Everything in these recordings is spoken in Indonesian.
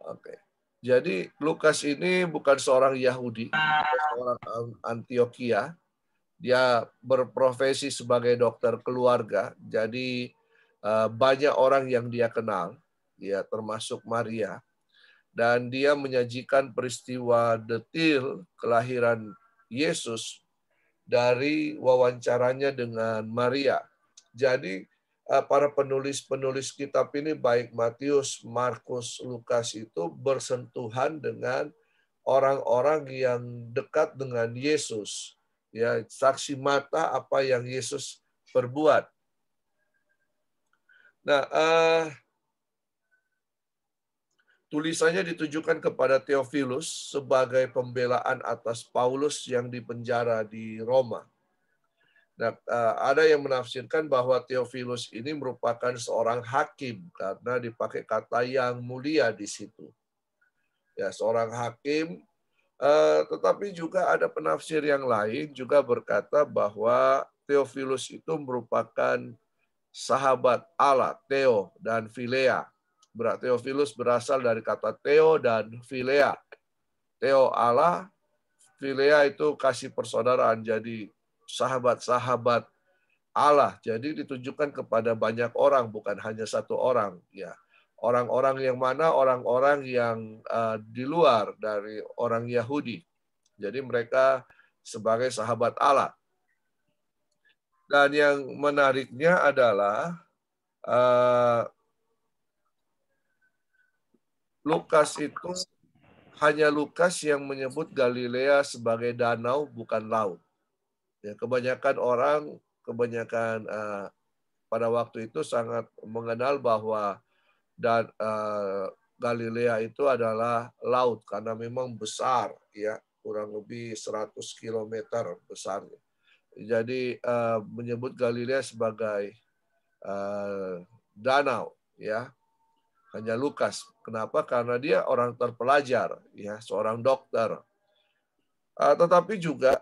Oke. Jadi Lukas ini bukan seorang Yahudi, seorang Antioquia. Dia berprofesi sebagai dokter keluarga. Jadi banyak orang yang dia kenal, ya termasuk Maria. Dan dia menyajikan peristiwa detil kelahiran Yesus dari wawancaranya dengan Maria. Jadi para penulis-penulis kitab ini baik Matius, Markus, Lukas itu bersentuhan dengan orang-orang yang dekat dengan Yesus. Ya, saksi mata apa yang Yesus perbuat. Nah, tulisannya ditujukan kepada Theophilus sebagai pembelaan atas Paulus yang dipenjara di Roma. Nah, ada yang menafsirkan bahwa Theophilus ini merupakan seorang hakim karena dipakai kata yang mulia di situ. Ya, seorang hakim. Tetapi juga ada penafsir yang lain juga berkata bahwa Theophilus itu merupakan sahabat Allah, Theo dan Philea. Theophilus berasal dari kata Theo dan Philea. Theo Allah, Philea itu kasih persaudaraan, jadi sahabat-sahabat Allah. Jadi ditujukan kepada banyak orang, bukan hanya satu orang. Ya, orang-orang yang mana? Orang-orang yang di luar dari orang Yahudi. Jadi mereka sebagai sahabat Allah. Dan yang menariknya adalah Lukas itu hanya Lukas yang menyebut Galilea sebagai danau bukan laut. Ya, kebanyakan pada waktu itu sangat mengenal bahwa Galilea itu adalah laut karena memang besar, ya kurang lebih 100 km besarnya. Jadi menyebut Galilea sebagai danau, ya hanya Lukas. Kenapa? Karena dia orang terpelajar, ya seorang dokter. Tetapi juga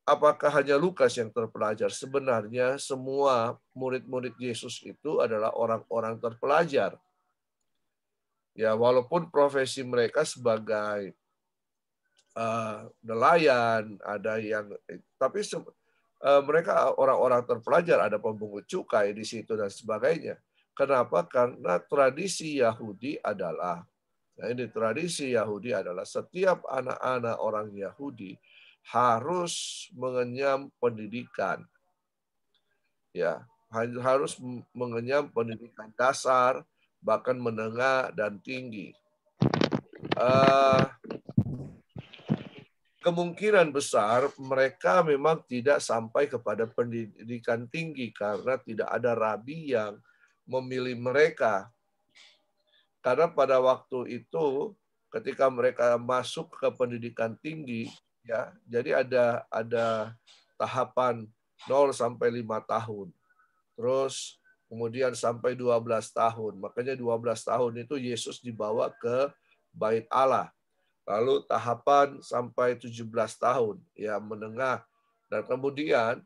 apakah hanya Lukas yang terpelajar? Sebenarnya semua murid-murid Yesus itu adalah orang-orang terpelajar. Ya, walaupun profesi mereka sebagai nelayan, ada yang, tapi mereka orang-orang terpelajar, ada pemungut cukai di situ dan sebagainya. Kenapa? Karena tradisi Yahudi adalah, setiap anak-anak orang Yahudi harus mengenyam pendidikan, ya harus mengenyam pendidikan dasar, bahkan menengah dan tinggi. Kemungkinan besar mereka memang tidak sampai kepada pendidikan tinggi karena tidak ada rabi yang memilih mereka. Karena pada waktu itu ketika mereka masuk ke pendidikan tinggi, ya, jadi ada tahapan 0 sampai 5 tahun. Terus kemudian sampai 12 tahun. Makanya 12 tahun itu Yesus dibawa ke Bait Allah. Lalu tahapan sampai 17 tahun, ya menengah. Dan kemudian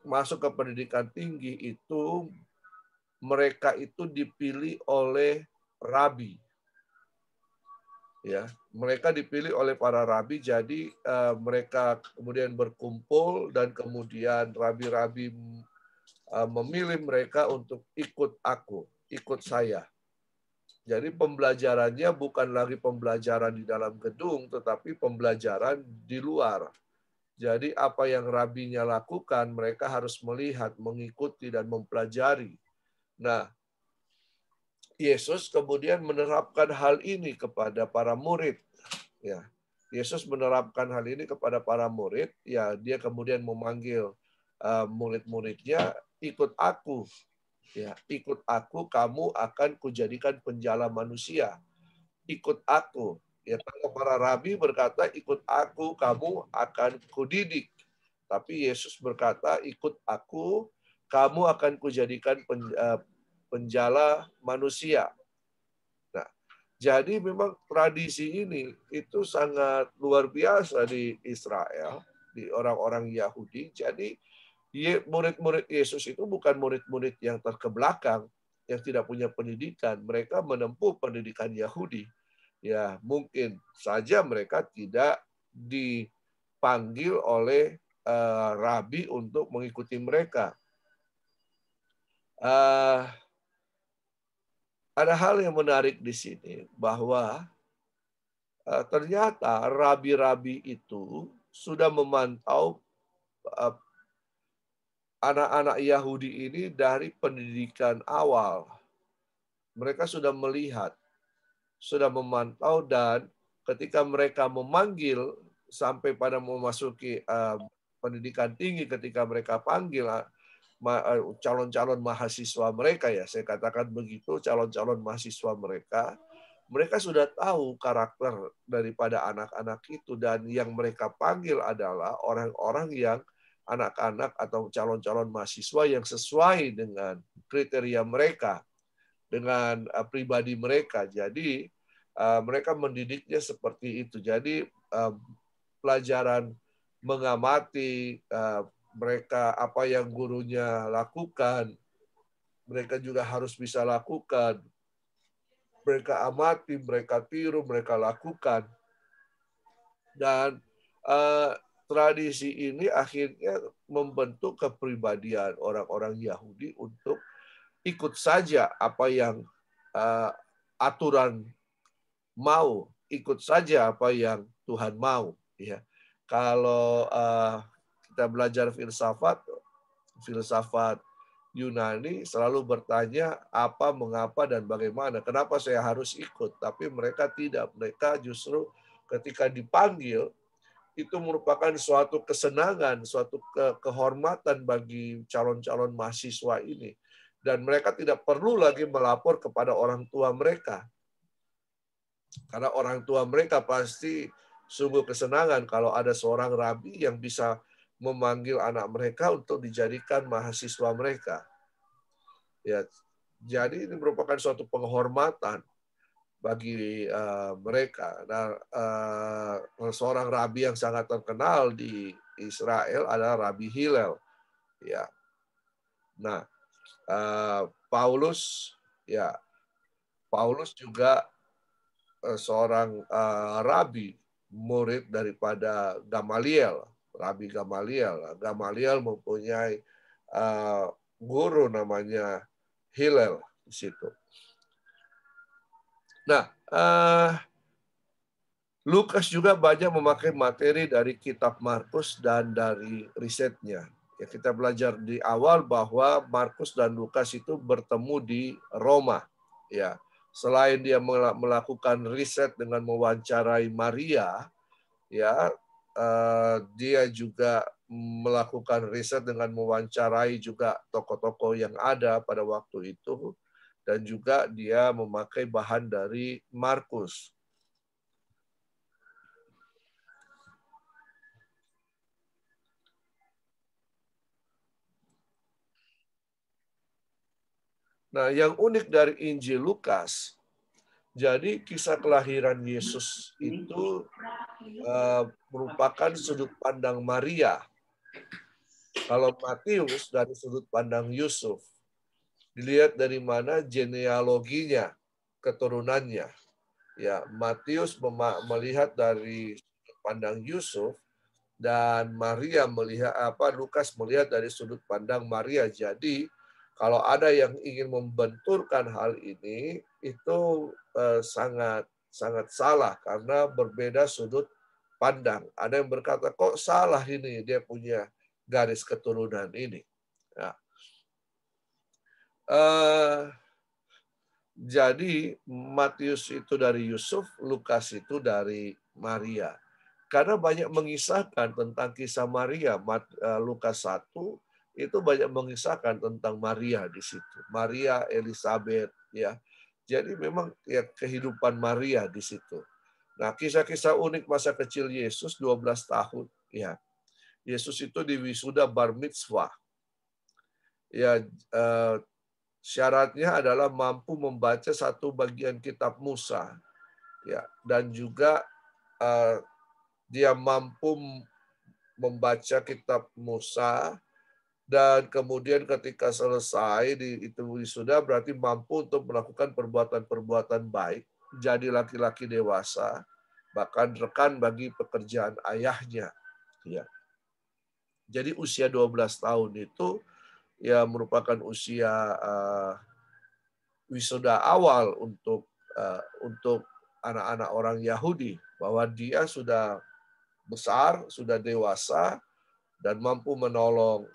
masuk ke pendidikan tinggi itu mereka itu dipilih oleh rabi. Ya, mereka dipilih oleh para rabi, jadi mereka kemudian berkumpul dan kemudian rabi-rabi memilih mereka untuk ikut aku, ikut saya. Jadi pembelajarannya bukan lagi pembelajaran di dalam gedung, tetapi pembelajaran di luar. Jadi apa yang rabinya lakukan, mereka harus melihat, mengikuti, dan mempelajari. Nah, Yesus kemudian menerapkan hal ini kepada para murid. Ya, Yesus menerapkan hal ini kepada para murid. Ya, dia kemudian memanggil murid-muridnya, ikut aku. Ya, ikut aku, kamu akan kujadikan penjala manusia. Ikut aku. Ya, kalau para rabi berkata, ikut aku, kamu akan kudidik. Tapi Yesus berkata, ikut aku, kamu akan kujadikan penjala manusia. Nah, jadi memang tradisi ini itu sangat luar biasa di Israel, di orang-orang Yahudi. Jadi murid-murid Yesus itu bukan murid-murid yang terkebelakang, yang tidak punya pendidikan. Mereka menempuh pendidikan Yahudi. Ya, mungkin saja mereka tidak dipanggil oleh rabi untuk mengikuti mereka. Ada hal yang menarik di sini bahwa ternyata rabi-rabi itu sudah memantau anak-anak Yahudi ini dari pendidikan awal. Mereka sudah melihat, sudah memantau, dan ketika mereka memanggil sampai pada memasuki pendidikan tinggi, ketika mereka panggil calon-calon mahasiswa mereka, ya saya katakan begitu, calon-calon mahasiswa mereka sudah tahu karakter daripada anak-anak itu, dan yang mereka panggil adalah orang-orang yang anak-anak atau calon-calon mahasiswa yang sesuai dengan kriteria mereka, dengan pribadi mereka. Jadi mereka mendidiknya seperti itu. Jadi pelajaran mengamati mereka, apa yang gurunya lakukan, mereka juga harus bisa lakukan. Mereka amati, mereka tiru, mereka lakukan. Dan tradisi ini akhirnya membentuk kepribadian orang-orang Yahudi untuk ikut saja apa yang aturan mau, ikut saja apa yang Tuhan mau. Ya, kalau kita belajar filsafat Yunani selalu bertanya apa, mengapa, dan bagaimana. Kenapa saya harus ikut? Tapi mereka tidak. Mereka justru ketika dipanggil itu merupakan suatu kesenangan, suatu kehormatan bagi calon-calon mahasiswa ini. Dan mereka tidak perlu lagi melapor kepada orang tua mereka. Karena orang tua mereka pasti sungguh kesenangan kalau ada seorang rabi yang bisa memanggil anak mereka untuk dijadikan mahasiswa mereka. Ya, jadi ini merupakan suatu penghormatan bagi mereka. Nah, seorang rabi yang sangat terkenal di Israel adalah Rabi Hillel. Ya, nah Paulus juga seorang rabi, murid daripada Gamaliel, Rabi Gamaliel. Gamaliel mempunyai guru namanya Hillel di situ. Nah, Lukas juga banyak memakai materi dari kitab Markus dan dari risetnya. Ya, kita belajar di awal bahwa Markus dan Lukas itu bertemu di Roma. Ya, selain dia melakukan riset dengan mewawancarai Maria, ya, dia juga melakukan riset dengan mewawancarai juga tokoh-tokoh yang ada pada waktu itu, dan juga dia memakai bahan dari Markus. Nah, yang unik dari Injil Lukas, jadi kisah kelahiran Yesus itu merupakan sudut pandang Maria. Kalau Matius dari sudut pandang Yusuf. Dilihat dari mana genealoginya, keturunannya. Ya, Matius melihat dari sudut pandang Yusuf, dan Maria Lukas melihat dari sudut pandang Maria. Jadi kalau ada yang ingin membenturkan hal ini, itu sangat salah karena berbeda sudut pandang. Ada yang berkata, kok salah ini, dia punya garis keturunan ini. Ya. Jadi Matius itu dari Yusuf, Lukas itu dari Maria. Karena banyak mengisahkan tentang kisah Maria. Lukas 1 itu banyak mengisahkan tentang Maria di situ. Maria, Elizabeth, ya. Jadi memang ya kehidupan Maria di situ. Nah, kisah-kisah unik masa kecil Yesus 12 tahun, ya. Yesus itu diwisuda bar mitzvah. Ya, syaratnya adalah mampu membaca satu bagian kitab Musa, ya, dan juga dia mampu membaca kitab Musa, dan kemudian ketika selesai itu wisuda berarti mampu untuk melakukan perbuatan-perbuatan baik, jadi laki-laki dewasa, bahkan rekan bagi pekerjaan ayahnya. Ya. Jadi usia 12 tahun itu ya merupakan usia wisuda awal untuk anak-anak orang Yahudi, bahwa dia sudah besar, sudah dewasa, dan mampu menolong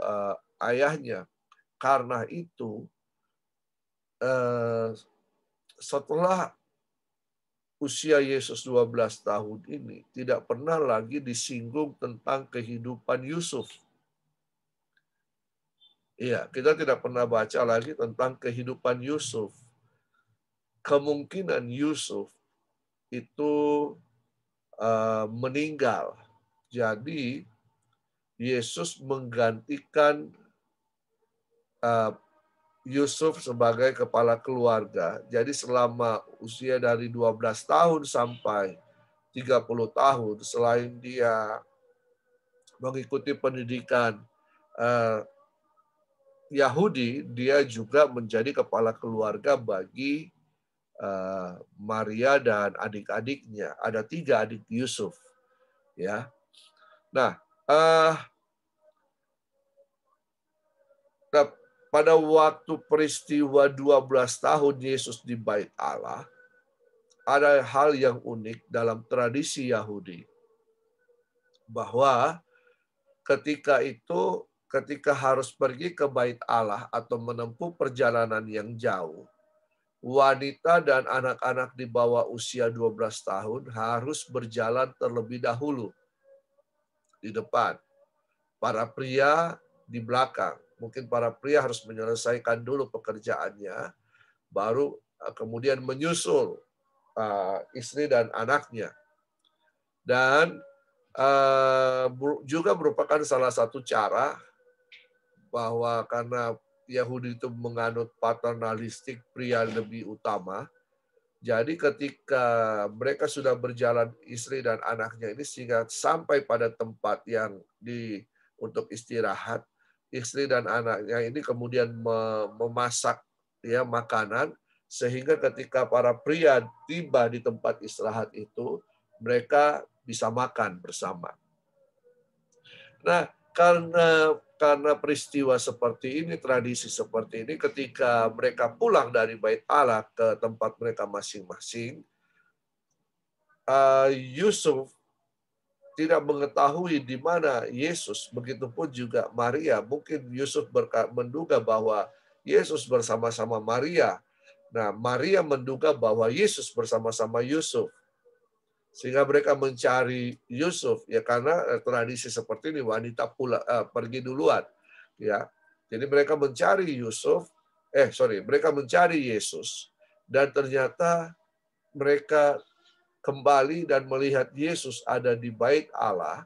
ayahnya. Karena itu, setelah usia Yesus 12 tahun ini, tidak pernah lagi disinggung tentang kehidupan Yusuf. Iya, kita tidak pernah baca lagi tentang kehidupan Yusuf. Kemungkinan Yusuf itu meninggal. Jadi, Yesus menggantikan Yusuf sebagai kepala keluarga. Jadi selama usia dari 12 tahun sampai 30 tahun, selain dia mengikuti pendidikan Yahudi, dia juga menjadi kepala keluarga bagi Maria dan adik-adiknya. Ada 3 adik Yusuf. Ya. Nah, pada waktu peristiwa 12 tahun Yesus di Bait Allah, ada hal yang unik dalam tradisi Yahudi. Bahwa ketika harus pergi ke Bait Allah atau menempuh perjalanan yang jauh, wanita dan anak-anak di bawah usia 12 tahun harus berjalan terlebih dahulu di depan. Para pria di belakang. Mungkin para pria harus menyelesaikan dulu pekerjaannya, baru kemudian menyusul istri dan anaknya. Dan juga merupakan salah satu cara bahwa karena Yahudi itu menganut paternalistik, pria lebih utama. Jadi ketika mereka sudah berjalan istri dan anaknya ini sehingga sampai pada tempat yang untuk istirahat, istri dan anaknya ini kemudian memasak ya makanan sehingga ketika para pria tiba di tempat istirahat itu, mereka bisa makan bersama. Nah, karena peristiwa seperti ini, tradisi seperti ini, ketika mereka pulang dari Bait Allah ke tempat mereka masing-masing, Yusuf tidak mengetahui di mana Yesus, begitupun juga Maria. Mungkin Yusuf menduga bahwa Yesus bersama-sama Maria. Nah, Maria menduga bahwa Yesus bersama-sama Yusuf. Sehingga mereka mencari Yusuf, ya karena tradisi seperti ini wanita pergi duluan. Ya, jadi mereka mencari mereka mencari Yesus. Dan ternyata mereka kembali dan melihat Yesus ada di Bait Allah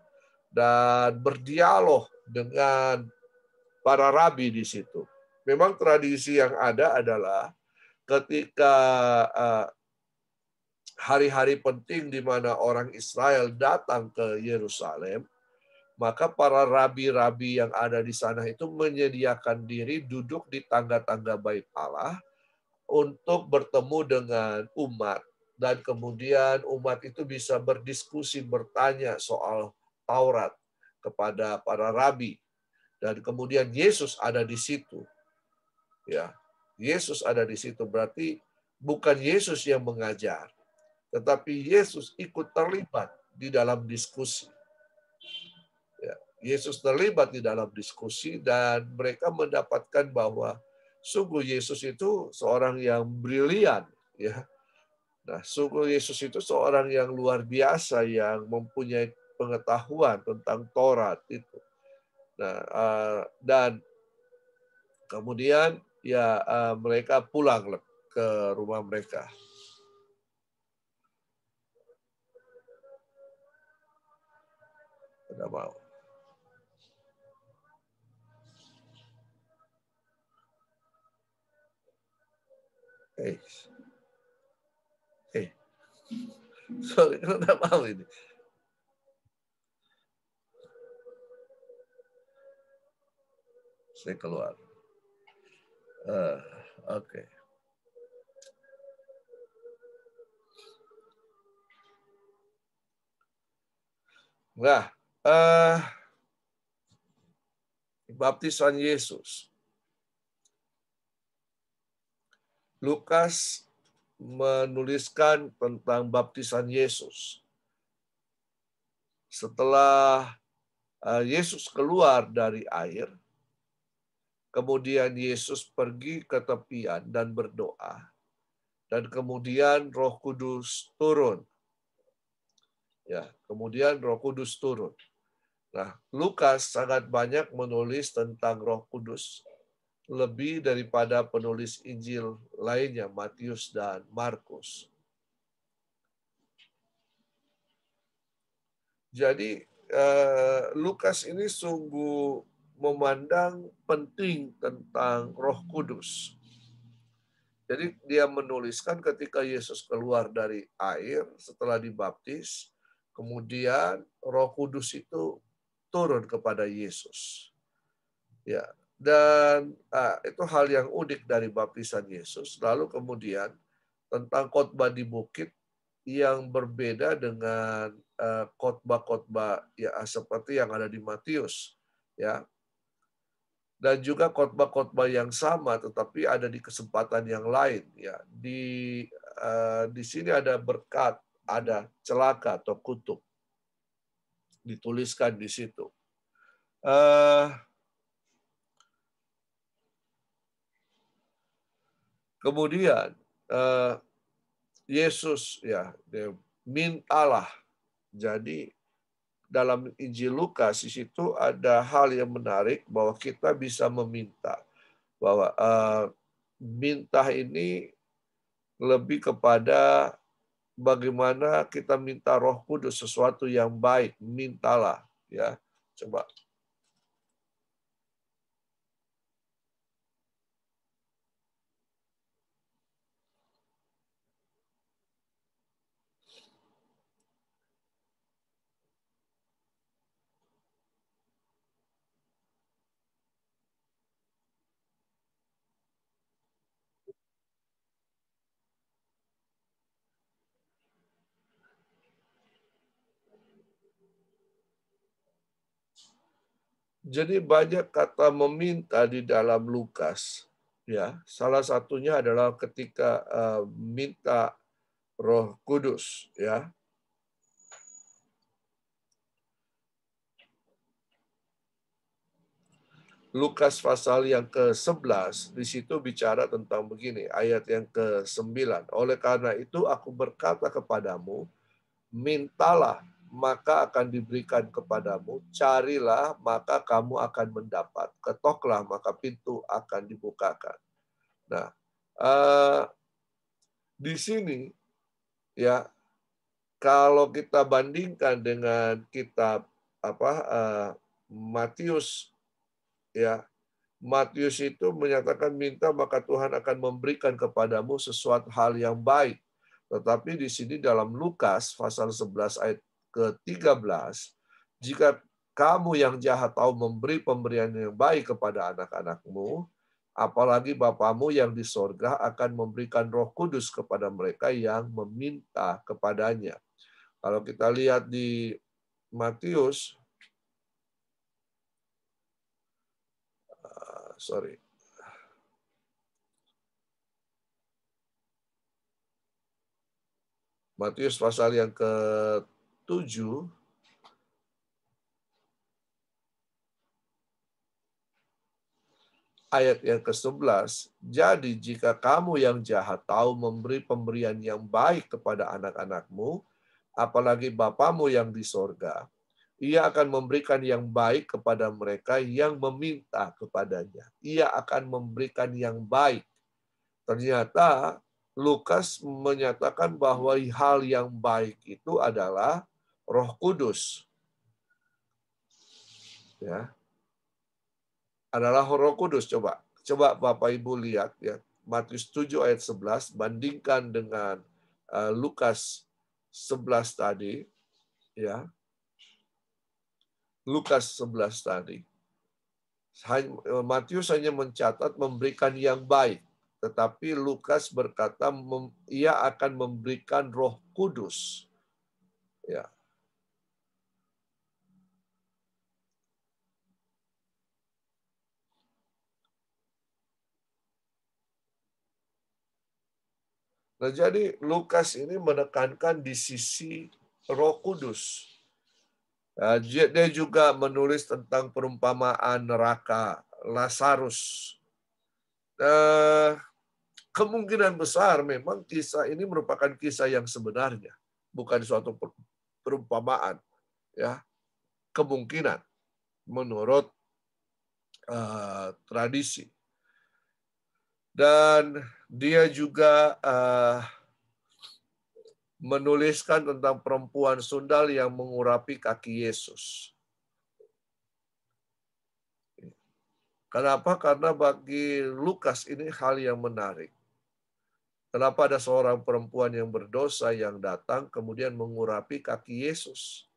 dan berdialog dengan para rabi di situ. Memang tradisi yang ada adalah ketika hari-hari penting di mana orang Israel datang ke Yerusalem, maka para rabi-rabi yang ada di sana itu menyediakan diri duduk di tangga-tangga Bait Allah untuk bertemu dengan umat. Dan kemudian umat itu bisa berdiskusi, bertanya soal Taurat kepada para rabi. Dan kemudian Yesus ada di situ. Ya, Yesus ada di situ berarti bukan Yesus yang mengajar, tetapi Yesus ikut terlibat di dalam diskusi. Ya, Yesus terlibat di dalam diskusi dan mereka mendapatkan bahwa sungguh Yesus itu seorang yang brilian, ya. Nah, sungguh Yesus itu seorang yang luar biasa yang mempunyai pengetahuan tentang Taurat itu. Nah, dan kemudian ya mereka pulang ke rumah mereka. Tidak mau. Sorry, tidak mau ini. Saya keluar. Oke. Nah, baptisan Yesus. Lukas menuliskan tentang baptisan Yesus. Setelah Yesus keluar dari air, kemudian Yesus pergi ke tepian dan berdoa. Dan kemudian Roh Kudus turun. Ya, kemudian Roh Kudus turun. Nah, Lukas sangat banyak menulis tentang Roh Kudus lebih daripada penulis Injil lainnya, Matius dan Markus. Jadi Lukas ini sungguh memandang penting tentang Roh Kudus. Jadi dia menuliskan ketika Yesus keluar dari air setelah dibaptis, kemudian Roh Kudus itu turun kepada Yesus. Ya, dan itu hal yang unik dari baptisan Yesus. Lalu kemudian tentang khotbah di bukit yang berbeda dengan khotbah-khotbah ya seperti yang ada di Matius, ya. Dan juga khotbah-khotbah yang sama tetapi ada di kesempatan yang lain, ya. Di sini ada berkat, ada celaka atau kutuk dituliskan di situ. Kemudian Yesus ya mintalah. Jadi dalam Injil Lukas di situ ada hal yang menarik bahwa kita bisa meminta, bahwa minta ini lebih kepada bagaimana kita minta Roh Kudus, sesuatu yang baik, mintalah, ya. Coba. Jadi banyak kata meminta di dalam Lukas, ya. Salah satunya adalah ketika minta Roh Kudus, ya. Lukas pasal yang ke-11, di situ bicara tentang begini, ayat yang ke-9. Oleh karena itu aku berkata kepadamu, mintalah, maka akan diberikan kepadamu, carilah, maka kamu akan mendapat, ketoklah, maka pintu akan dibukakan. Nah, di sini, ya, kalau kita bandingkan dengan kitab Matius, ya, Matius itu menyatakan minta maka Tuhan akan memberikan kepadamu sesuatu hal yang baik. Tetapi di sini dalam Lukas pasal 11 ayat ke-13, jika kamu yang jahat tahu memberi pemberian yang baik kepada anak-anakmu, apalagi Bapamu yang di sorga akan memberikan Roh Kudus kepada mereka yang meminta kepadanya. Kalau kita lihat di Matius, Matius pasal yang ke-7 ayat yang ke-11. Jadi jika kamu yang jahat tahu memberi pemberian yang baik kepada anak-anakmu, apalagi Bapamu yang di sorga, ia akan memberikan yang baik kepada mereka yang meminta kepadanya. Ia akan memberikan yang baik. Ternyata Lukas menyatakan bahwa hal yang baik itu adalah Roh Kudus. Ya. Adalah Roh Kudus. Coba Bapak Ibu lihat ya. Matius 7 ayat 11 bandingkan dengan Lukas 11 tadi, ya. Lukas 11 tadi. Matius hanya mencatat memberikan yang baik, tetapi Lukas berkata ia akan memberikan Roh Kudus. Ya. Nah, jadi Lukas ini menekankan di sisi Roh Kudus. Dia juga menulis tentang perumpamaan neraka Lazarus. Eh, Kemungkinan besar memang kisah ini merupakan kisah yang sebenarnya, bukan suatu perumpamaan. Ya, kemungkinan menurut tradisi. Dan dia juga menuliskan tentang perempuan sundal yang mengurapi kaki Yesus. Kenapa? Karena bagi Lukas ini hal yang menarik. Kenapa ada seorang perempuan yang berdosa yang datang kemudian mengurapi kaki Yesus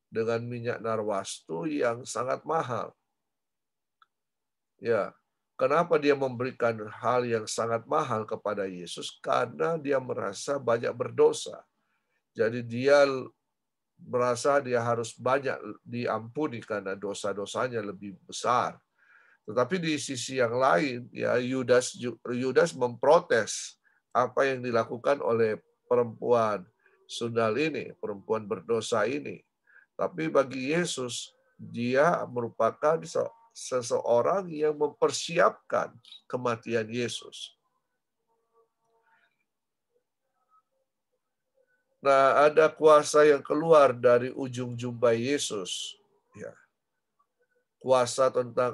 dengan minyak narwastu yang sangat mahal. Ya, kenapa dia memberikan hal yang sangat mahal kepada Yesus? Karena dia merasa banyak berdosa. Jadi dia merasa dia harus banyak diampuni karena dosa-dosanya lebih besar. Tetapi di sisi yang lain, ya Yudas memprotes apa yang dilakukan oleh perempuan sundal ini, perempuan berdosa ini. Tapi bagi Yesus, dia merupakan seseorang yang mempersiapkan kematian Yesus. Nah, ada kuasa yang keluar dari ujung jumbai Yesus. Ya, kuasa tentang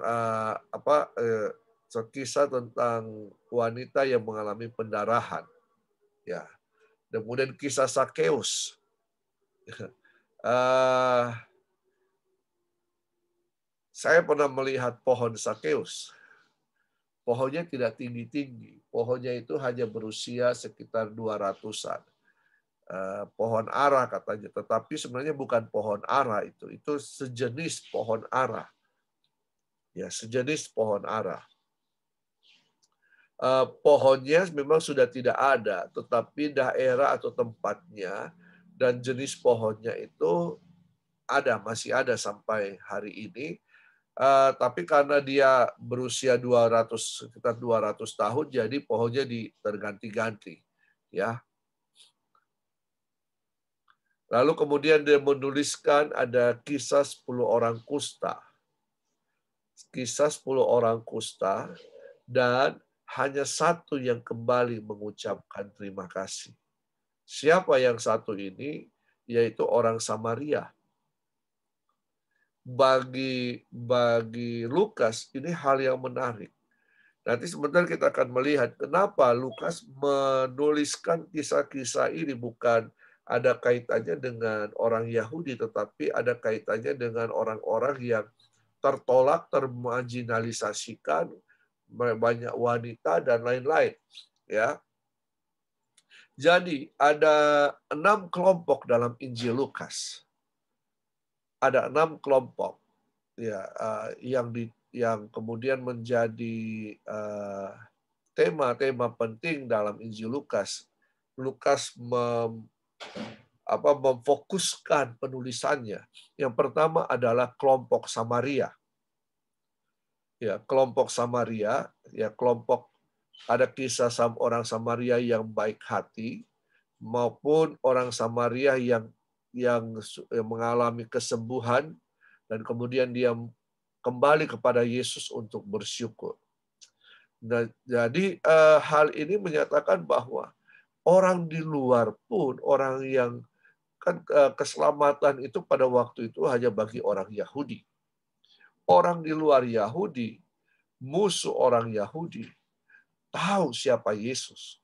kisah tentang wanita yang mengalami pendarahan. Ya, dan kemudian kisah Sakeus. Saya pernah melihat pohon Sakeus. Pohonnya tidak tinggi-tinggi. Pohonnya itu hanya berusia sekitar 200-an. Pohon ara katanya. Tetapi sebenarnya bukan pohon ara itu. Itu sejenis pohon ara. Ya, sejenis pohon ara. Pohonnya memang sudah tidak ada, tetapi daerah atau tempatnya dan jenis pohonnya itu masih ada sampai hari ini. Tapi karena dia berusia sekitar 200 tahun, jadi pohonnya terganti-ganti. Ya. Lalu kemudian dia menuliskan ada kisah 10 orang kusta. Kisah 10 orang kusta, dan hanya satu yang kembali mengucapkan terima kasih. Siapa yang satu ini? Yaitu orang Samaria. Bagi Lukas ini hal yang menarik. Nanti sebentar kita akan melihat kenapa Lukas menuliskan kisah-kisah ini bukan ada kaitannya dengan orang Yahudi, tetapi ada kaitannya dengan orang-orang yang tertolak, termarginalisasikan, banyak wanita dan lain-lain. Ya, jadi ada 6 kelompok dalam Injil Lukas. Ada 6 kelompok ya yang kemudian menjadi tema-tema penting dalam Injil Lukas. Lukas memfokuskan penulisannya. Yang pertama adalah kelompok Samaria. Ya, kelompok Samaria, ya kelompok ada kisah orang Samaria yang baik hati maupun orang Samaria yang mengalami kesembuhan dan kemudian dia kembali kepada Yesus untuk bersyukur. Nah, jadi hal ini menyatakan bahwa orang di luar pun, orang yang kan keselamatan itu pada waktu itu hanya bagi orang Yahudi. Orang di luar Yahudi, musuh orang Yahudi, tahu siapa Yesus.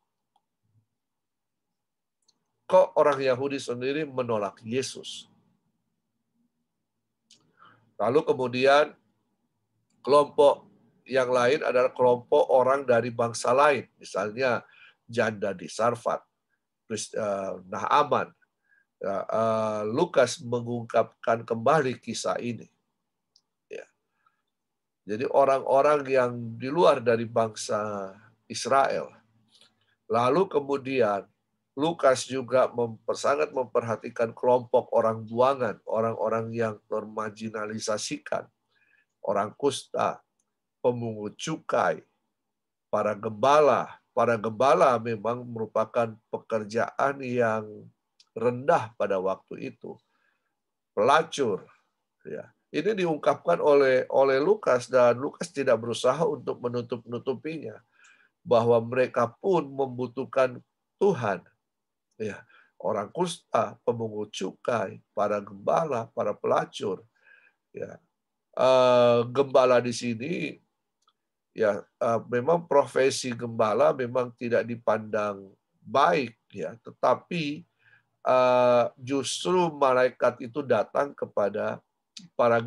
Kok orang Yahudi sendiri menolak Yesus? Lalu kemudian kelompok yang lain adalah kelompok orang dari bangsa lain. Misalnya janda di Sarfat, Naaman. Lukas mengungkapkan kembali kisah ini. Ya. Jadi orang-orang yang di luar dari bangsa Israel. Lalu kemudian Lukas juga sangat memperhatikan kelompok orang buangan, orang-orang yang termarginalisasikan, orang kusta, pemungut cukai, para gembala, para gembala memang merupakan pekerjaan yang rendah pada waktu itu. Pelacur, ya. Ini diungkapkan oleh Lukas, dan Lukas tidak berusaha untuk menutup-nutupinya bahwa mereka pun membutuhkan Tuhan. Ya, orang kusta, pemungut cukai, para gembala, para pelacur. Ya, gembala di sini ya memang profesi gembala memang tidak dipandang baik ya, tetapi justru malaikat itu datang kepada para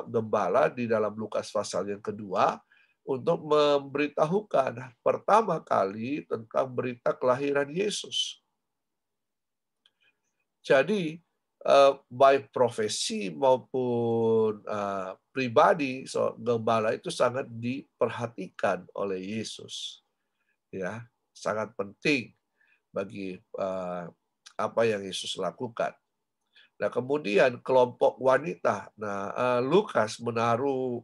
gembala di dalam Lukas pasal yang kedua untuk memberitahukan pertama kali tentang berita kelahiran Yesus. Jadi baik profesi maupun pribadi gembala itu sangat diperhatikan oleh Yesus, ya, sangat penting bagi apa yang Yesus lakukan. Nah, kemudian kelompok wanita. Nah, Lukas menaruh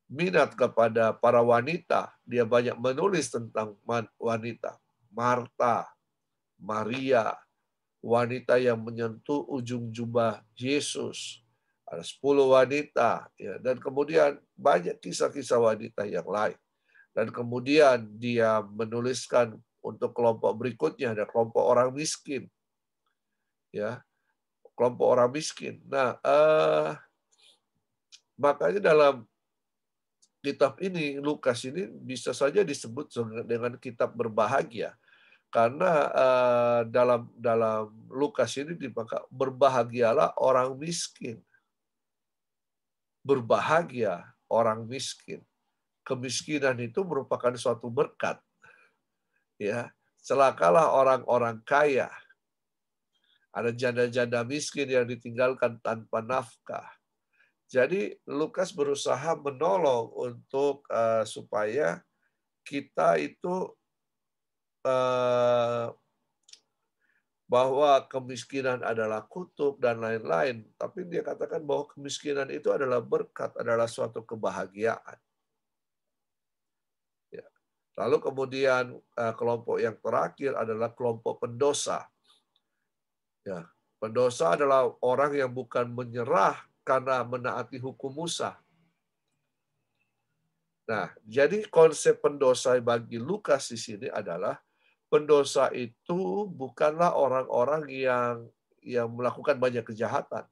minat kepada para wanita. Dia banyak menulis tentang wanita. Marta, Maria, wanita yang menyentuh ujung jubah Yesus. Ada 10 wanita. Ya, dan kemudian banyak kisah-kisah wanita yang lain. Dan kemudian dia menuliskan untuk kelompok berikutnya, ada kelompok orang miskin. Ya, kelompok orang miskin. Nah, makanya dalam kitab ini, Lukas ini bisa saja disebut dengan kitab berbahagia. Karena dalam Lukas ini dipakai berbahagialah orang miskin. Berbahagia orang miskin. Kemiskinan itu merupakan suatu berkat. Ya, celakalah orang-orang kaya. Ada janda-janda miskin yang ditinggalkan tanpa nafkah. Jadi Lukas berusaha menolong untuk supaya kita itu bahwa kemiskinan adalah kutuk dan lain-lain. Tapi dia katakan bahwa kemiskinan itu adalah berkat, adalah suatu kebahagiaan. Ya. Lalu kemudian kelompok yang terakhir adalah kelompok pendosa. Ya, pendosa adalah orang yang bukan menyerah karena menaati hukum Musa. Nah, jadi konsep pendosa bagi Lukas di sini adalah pendosa itu bukanlah orang-orang yang melakukan banyak kejahatan.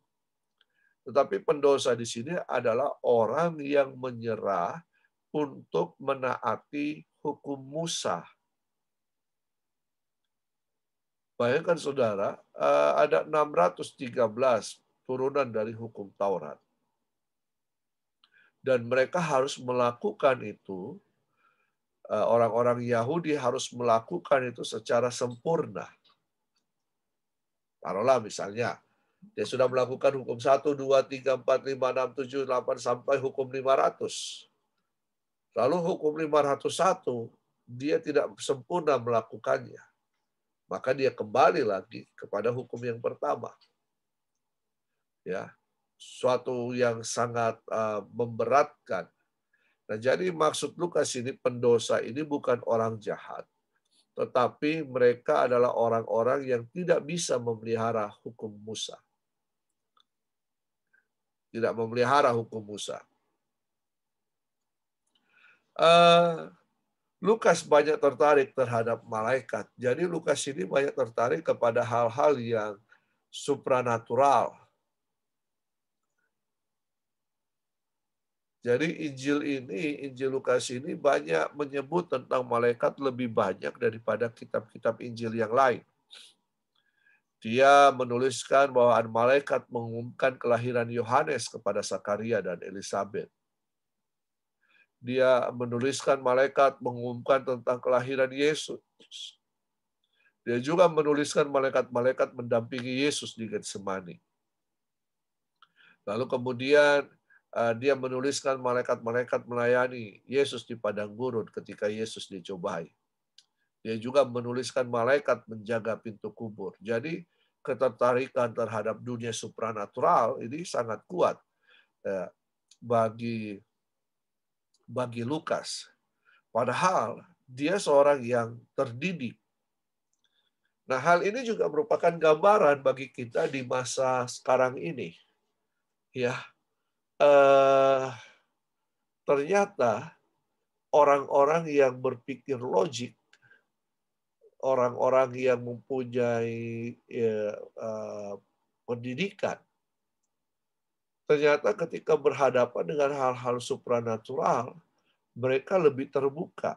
Tetapi pendosa di sini adalah orang yang menyerah untuk menaati hukum Musa. Bayangkan saudara, ada 613 turunan dari hukum Taurat. Dan mereka harus melakukan itu, orang-orang Yahudi harus melakukan itu secara sempurna. Taruhlah misalnya, dia sudah melakukan hukum 1, 2, 3, 4, 5, 6, 7, 8, sampai hukum 500. Lalu hukum 501, dia tidak sempurna melakukannya. Maka dia kembali lagi kepada hukum yang pertama. Ya, suatu yang sangat memberatkan. Nah, jadi maksud Lukas ini, pendosa ini bukan orang jahat, tetapi mereka adalah orang-orang yang tidak bisa memelihara hukum Musa. Tidak memelihara hukum Musa. Lukas banyak tertarik terhadap malaikat. Jadi Lukas ini banyak tertarik kepada hal-hal yang supranatural. Jadi Injil Lukas ini banyak menyebut tentang malaikat lebih banyak daripada kitab-kitab Injil yang lain. Dia menuliskan bahwa malaikat mengumumkan kelahiran Yohanes kepada Zakaria dan Elizabeth. Dia menuliskan malaikat mengumumkan tentang kelahiran Yesus. Dia juga menuliskan malaikat-malaikat mendampingi Yesus di Getsemani. Lalu kemudian dia menuliskan malaikat-malaikat melayani Yesus di padang gurun ketika Yesus dicobai. Dia juga menuliskan malaikat menjaga pintu kubur. Jadi ketertarikan terhadap dunia supranatural ini sangat kuat bagi Lukas. Padahal Dia seorang yang terdidik. Nah, hal ini juga merupakan gambaran bagi kita di masa sekarang ini. Ya, eh, ternyata orang-orang yang berpikir logik, orang-orang yang mempunyai pendidikan, ternyata ketika berhadapan dengan hal-hal supranatural, mereka lebih terbuka.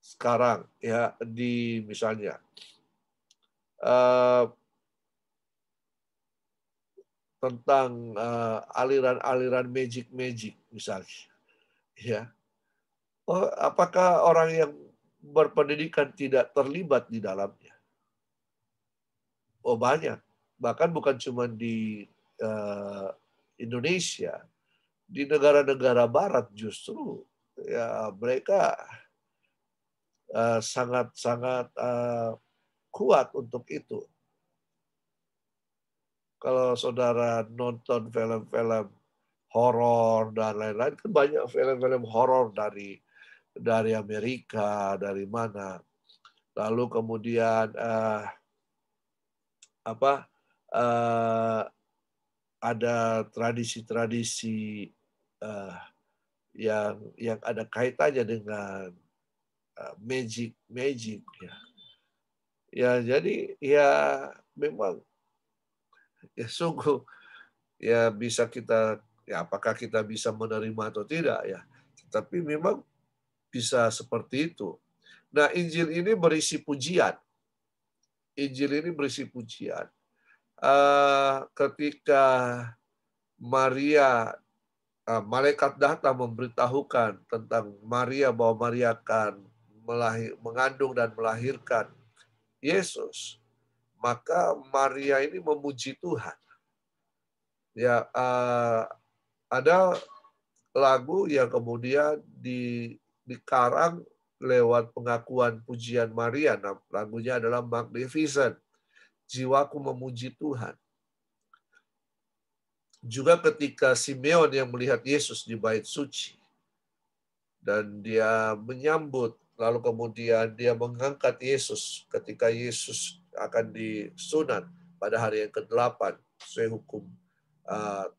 Sekarang ya di misalnya tentang aliran-aliran magic misalnya, ya. Oh, apakah orang yang berpendidikan tidak terlibat di dalamnya? Oh banyak, bahkan bukan cuma di Indonesia, di negara-negara Barat justru ya mereka sangat-sangat kuat untuk itu. Kalau saudara nonton film-film horor dan lain-lain, kan banyak film-film horor dari Amerika, dari mana. Lalu kemudian ada tradisi-tradisi yang ada kaitannya dengan magic ya. Ya jadi ya memang ya sungguh ya bisa kita ya apakah kita bisa menerima atau tidak ya. Tapi memang bisa seperti itu. Nah, Injil ini berisi pujian. Injil ini berisi pujian. Ketika Maria, malaikat datang memberitahukan tentang Maria bahwa Maria akan mengandung dan melahirkan Yesus, maka Maria ini memuji Tuhan. Ya, ada lagu yang kemudian dikarang lewat pengakuan pujian Maria. Nah, lagunya adalah Magnificent. Jiwaku memuji Tuhan. Juga ketika Simeon yang melihat Yesus di bait suci. Dan dia menyambut, lalu kemudian dia mengangkat Yesus ketika Yesus akan disunat pada hari yang ke-8 sesuai hukum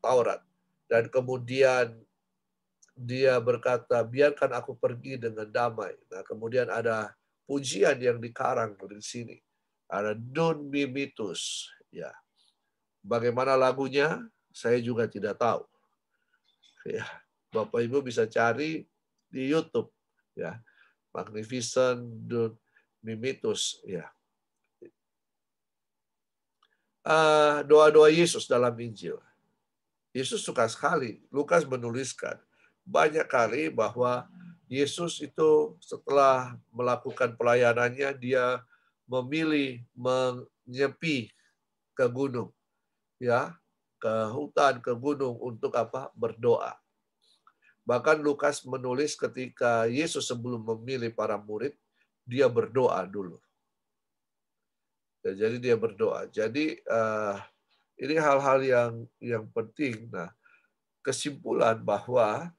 Taurat. Dan kemudian dia berkata, biarkan aku pergi dengan damai. Nah, kemudian ada pujian yang dikarang di sini. Ada Dun Mimitus. Ya. Bagaimana lagunya? Saya juga tidak tahu. Ya. Bapak Ibu bisa cari di YouTube. Ya. Magnificent Dun Mimitus. Ya. Doa-doa Yesus dalam Injil. Yesus suka sekali. Lukas menuliskan banyak kali bahwa Yesus itu setelah melakukan pelayanannya, dia memilih menyepi ke gunung, ya, ke hutan, ke gunung untuk apa? Berdoa. Bahkan Lukas menulis ketika Yesus sebelum memilih para murid, dia berdoa dulu. Jadi dia berdoa. Jadi ini hal-hal yang penting. Nah, kesimpulan bahwa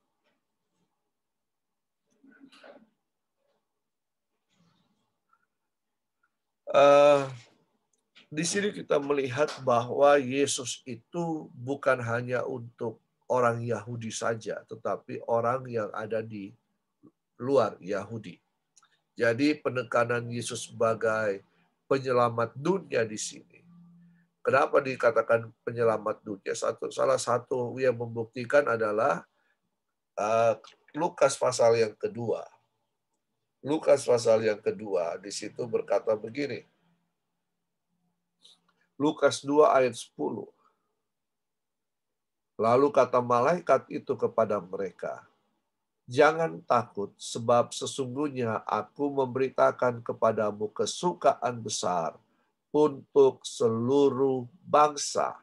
di sini kita melihat bahwa Yesus itu bukan hanya untuk orang Yahudi saja, tetapi orang yang ada di luar Yahudi. Jadi penekanan Yesus sebagai penyelamat dunia di sini. Kenapa dikatakan penyelamat dunia? Salah satu yang membuktikan adalah Lukas pasal yang kedua. Lukas pasal yang kedua di situ berkata begini. Lukas 2 ayat 10. Lalu kata malaikat itu kepada mereka, jangan takut sebab sesungguhnya aku memberitakan kepadamu kesukaan besar untuk seluruh bangsa.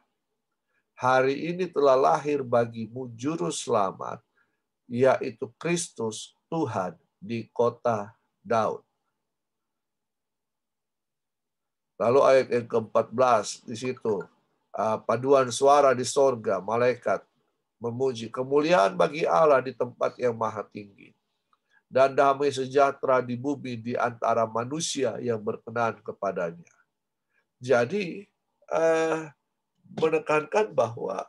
Hari ini telah lahir bagimu juru selamat, yaitu Kristus Tuhan di kota Daud. Lalu ayat yang ke-14 di situ, paduan suara di sorga, malaikat memuji kemuliaan bagi Allah di tempat yang maha tinggi dan damai sejahtera di bumi di antara manusia yang berkenan kepadanya. Jadi menekankan bahwa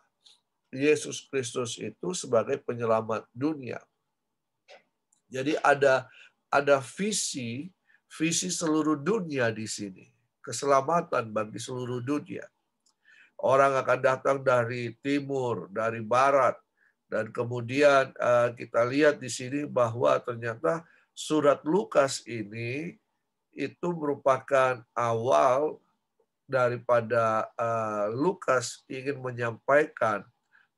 Yesus Kristus itu sebagai penyelamat dunia. Jadi ada visi seluruh dunia di sini, keselamatan bagi seluruh dunia. Orang akan datang dari timur, dari barat, dan kemudian kita lihat di sini bahwa ternyata surat Lukas ini itu merupakan awal daripada Lukas ingin menyampaikan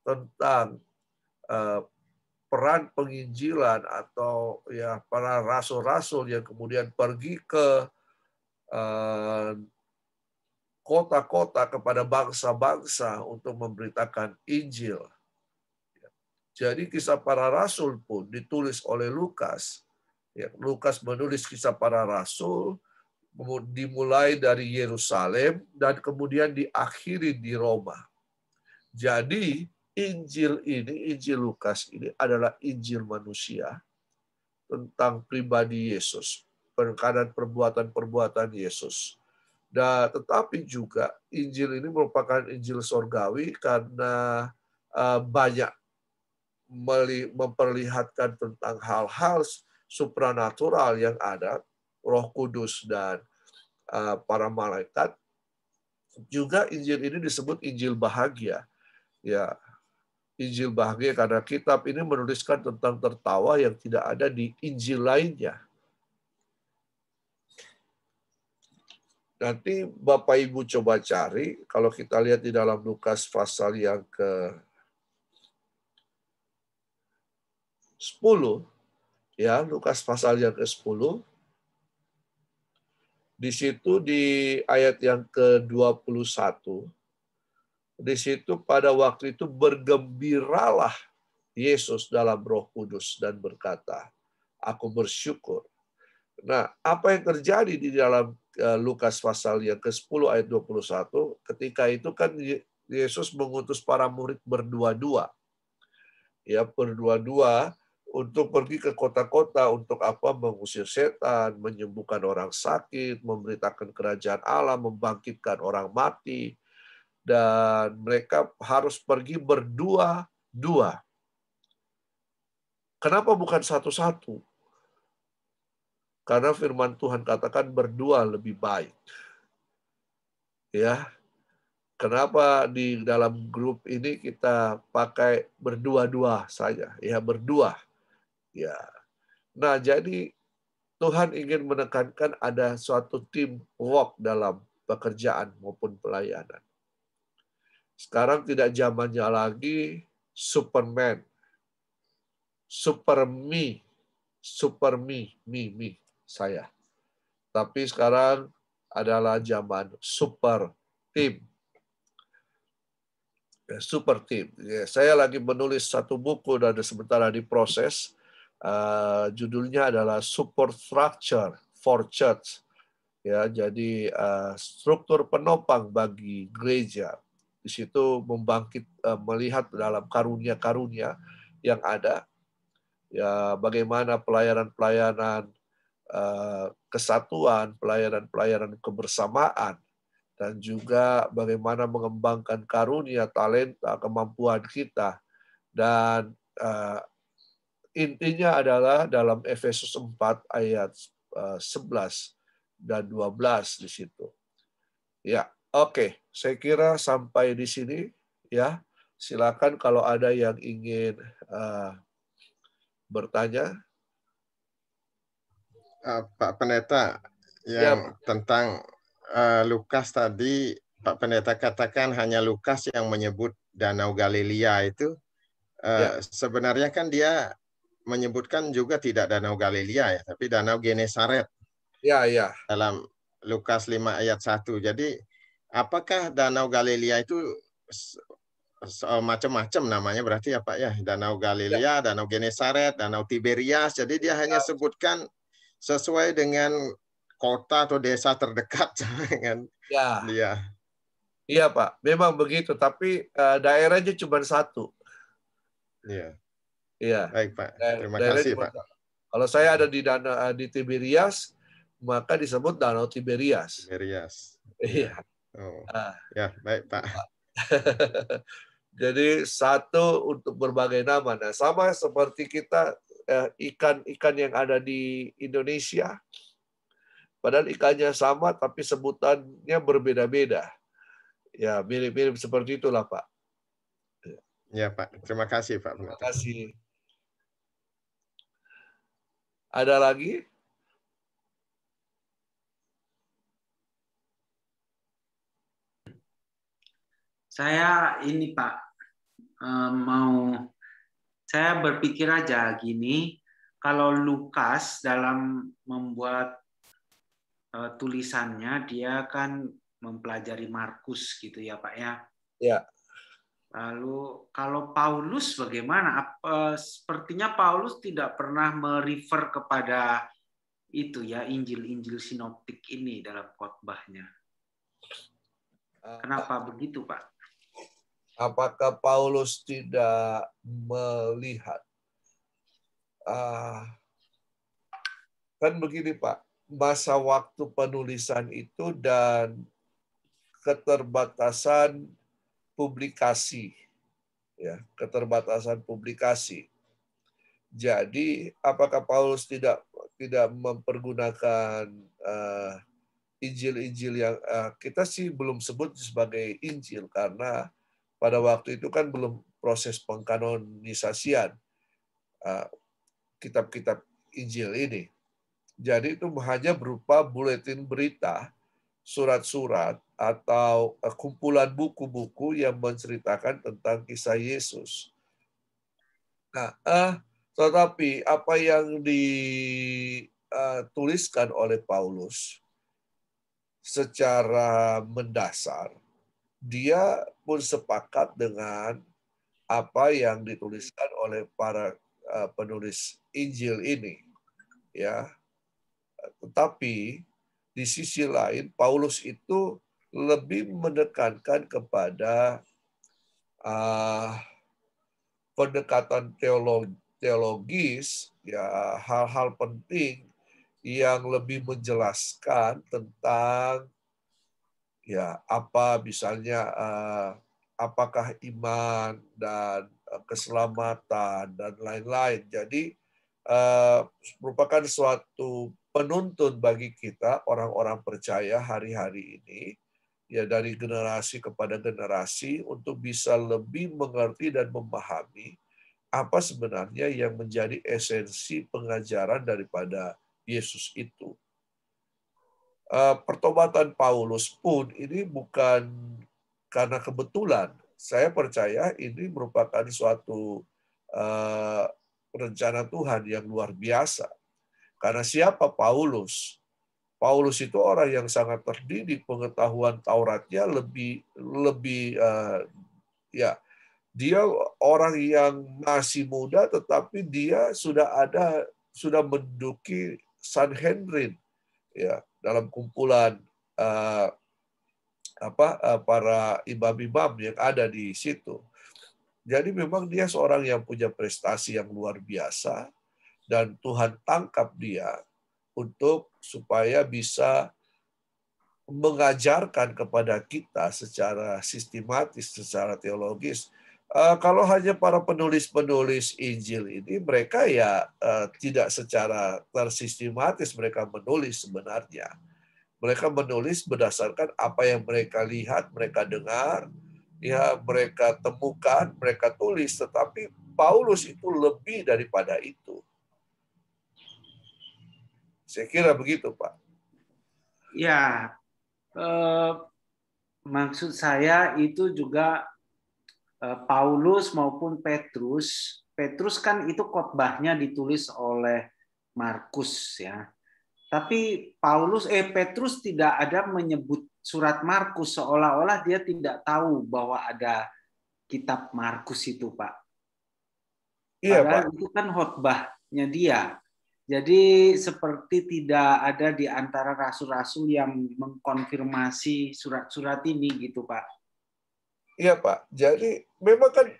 tentang peran penginjilan atau ya para rasul-rasul yang kemudian pergi ke kota-kota kepada bangsa-bangsa untuk memberitakan Injil. Jadi kisah para rasul pun ditulis oleh Lukas. Ya, Lukas menulis kisah para rasul dimulai dari Yerusalem dan kemudian diakhiri di Roma. Jadi Injil ini, Injil Lukas ini adalah Injil manusia tentang pribadi Yesus, penekanan perbuatan-perbuatan Yesus. Dan tetapi juga Injil ini merupakan Injil sorgawi karena banyak memperlihatkan tentang hal-hal supranatural yang ada, Roh Kudus dan para malaikat. Juga Injil ini disebut Injil bahagia. Ya, Injil bahagia karena kitab ini menuliskan tentang tertawa yang tidak ada di Injil lainnya. Nanti Bapak Ibu coba cari, kalau kita lihat di dalam Lukas pasal yang ke-10, ya, Lukas pasal yang ke-10, di situ di ayat yang ke-21, di situ pada waktu itu bergembiralah Yesus dalam Roh Kudus dan berkata, aku bersyukur. Nah, apa yang terjadi di dalam Lukas pasal yang ke-10 ayat 21, ketika itu kan Yesus mengutus para murid berdua-dua. Ya, berdua-dua untuk pergi ke kota-kota untuk apa? Mengusir setan, menyembuhkan orang sakit, memberitakan kerajaan Allah, membangkitkan orang mati. Dan mereka harus pergi berdua-dua. Kenapa bukan satu-satu? Karena firman Tuhan katakan berdua lebih baik. Ya. Kenapa di dalam grup ini kita pakai berdua-dua saja? Ya, berdua. Ya. Nah, jadi Tuhan ingin menekankan ada suatu teamwork dalam pekerjaan maupun pelayanan. Sekarang tidak zamannya lagi Superman, super me, saya. Tapi sekarang adalah zaman super team. Super team. Saya lagi menulis satu buku dan sementara diproses. Judulnya adalah Support Structure for Church. Ya, jadi struktur penopang bagi gereja. Di situ melihat dalam karunia-karunia yang ada. Ya, bagaimana pelayanan-pelayanan kesatuan, pelayanan-pelayanan kebersamaan, dan juga bagaimana mengembangkan karunia, talenta, kemampuan kita. Dan intinya adalah dalam Efesus 4 ayat 11 dan 12 di situ. Ya, oke. Saya kira sampai di sini. Ya, silakan kalau ada yang ingin bertanya. Pak Pendeta, yang tentang Lukas tadi, Pak Pendeta katakan hanya Lukas yang menyebut Danau Galilea itu. Sebenarnya kan dia menyebutkan juga tidak Danau Galilea ya, tapi Danau Genesaret. Ya, ya. Dalam Lukas 5 ayat 1. Jadi apakah Danau Galilea itu macam-macam namanya berarti ya Pak ya? Danau Galilea, Danau Genesaret, Danau Tiberias. Jadi dia hanya sebutkan sesuai dengan kota atau desa terdekat dengan dia. Iya Pak, memang begitu. Tapi daerahnya cuma satu. Iya. Iya. Baik Pak. Terima kasih Pak. Kalau saya ada di Tiberias, maka disebut Danau Tiberias. Tiberias. Iya. Oh. Ya, baik Pak. Jadi satu untuk berbagai nama. Nah, sama seperti kita ikan-ikan yang ada di Indonesia, padahal ikannya sama tapi sebutannya berbeda-beda. Ya, mirip-mirip seperti itulah, Pak. Ya, Pak. Terima kasih, Pak. Terima kasih. Ada lagi? Saya ini Pak, saya berpikir aja gini, kalau Lukas dalam membuat tulisannya, dia kan mempelajari Markus gitu ya Pak ya. Ya. Lalu kalau Paulus bagaimana? Sepertinya Paulus tidak pernah merefer kepada itu ya, Injil-Injil sinoptik ini dalam khotbahnya. Kenapa begitu Pak? Apakah Paulus tidak melihat? Kan begini Pak, masa waktu penulisan itu dan keterbatasan publikasi, ya, keterbatasan publikasi. Jadi, apakah Paulus tidak mempergunakan Injil-Injil yang kita sih belum sebut sebagai Injil karena pada waktu itu kan belum proses pengkanonisasian kitab-kitab Injil ini. Jadi itu hanya berupa buletin berita, surat-surat, atau kumpulan buku-buku yang menceritakan tentang kisah Yesus. Nah, tetapi apa yang dituliskan oleh Paulus secara mendasar, dia pun sepakat dengan apa yang dituliskan oleh para penulis Injil ini, ya. Tetapi di sisi lain Paulus itu lebih menekankan kepada pendekatan teologis, ya, hal-hal penting yang lebih menjelaskan tentang ya apa misalnya apakah iman dan keselamatan dan lain-lain. Jadi merupakan suatu penuntun bagi kita orang-orang percaya hari-hari ini, ya, dari generasi kepada generasi untuk bisa lebih mengerti dan memahami apa sebenarnya yang menjadi esensi pengajaran daripada Yesus itu. Pertobatan Paulus pun ini bukan karena kebetulan. Saya percaya ini merupakan suatu rencana Tuhan yang luar biasa. Karena siapa Paulus? Paulus itu orang yang sangat terdidik, pengetahuan Tauratnya lebih ya, dia orang yang masih muda tetapi dia sudah menduduki Sanhedrin, ya, dalam kumpulan para imam-imam yang ada di situ. Jadi memang dia seorang yang punya prestasi yang luar biasa dan Tuhan tangkap dia untuk supaya bisa mengajarkan kepada kita secara sistematis, secara teologis. Kalau hanya para penulis-penulis Injil ini, mereka ya tidak secara tersistematis mereka menulis sebenarnya. Mereka menulis berdasarkan apa yang mereka lihat, mereka dengar, ya mereka temukan, mereka tulis. Tetapi Paulus itu lebih daripada itu. Saya kira begitu, Pak. Ya, maksud saya itu juga Paulus maupun Petrus. Petrus kan itu khotbahnya ditulis oleh Markus ya. Tapi Petrus tidak ada menyebut surat Markus, seolah-olah dia tidak tahu bahwa ada kitab Markus itu, Pak. Iya, padahal Pak. Itu kan khotbahnya dia. Jadi seperti tidak ada di antara rasul-rasul yang mengkonfirmasi surat-surat ini gitu, Pak. Iya, Pak. Jadi memang kan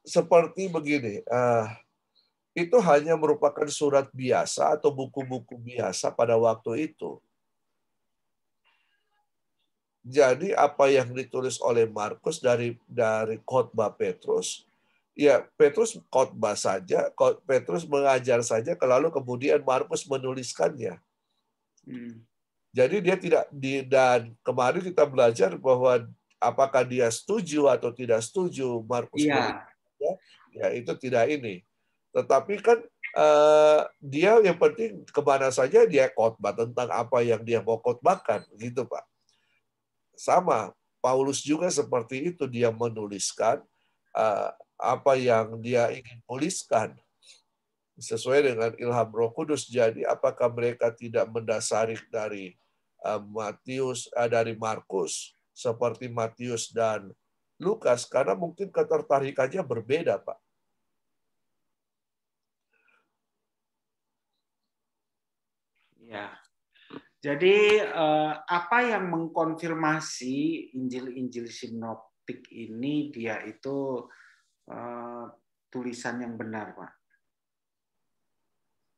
seperti begini. itu hanya merupakan surat biasa atau buku-buku biasa pada waktu itu. Jadi apa yang ditulis oleh Markus dari khotbah Petrus, ya Petrus khotbah saja, Petrus mengajar saja, lalu kemudian Markus menuliskannya. Jadi dia tidak dan kemarin kita belajar bahwa apakah dia setuju atau tidak setuju Markus menuliskannya, ya itu tidak ini. Tetapi kan dia yang penting kemana saja dia khotbah tentang apa yang dia mau khotbahkan, gitu Pak. Sama, Paulus juga seperti itu, dia menuliskan apa yang dia ingin tuliskan sesuai dengan ilham Roh Kudus. Jadi apakah mereka tidak mendasari dari dari Markus seperti Matius dan Lukas, karena mungkin ketertarikannya berbeda, Pak. Ya. Jadi apa yang mengkonfirmasi Injil-Injil sinoptik ini dia itu tulisan yang benar, Pak?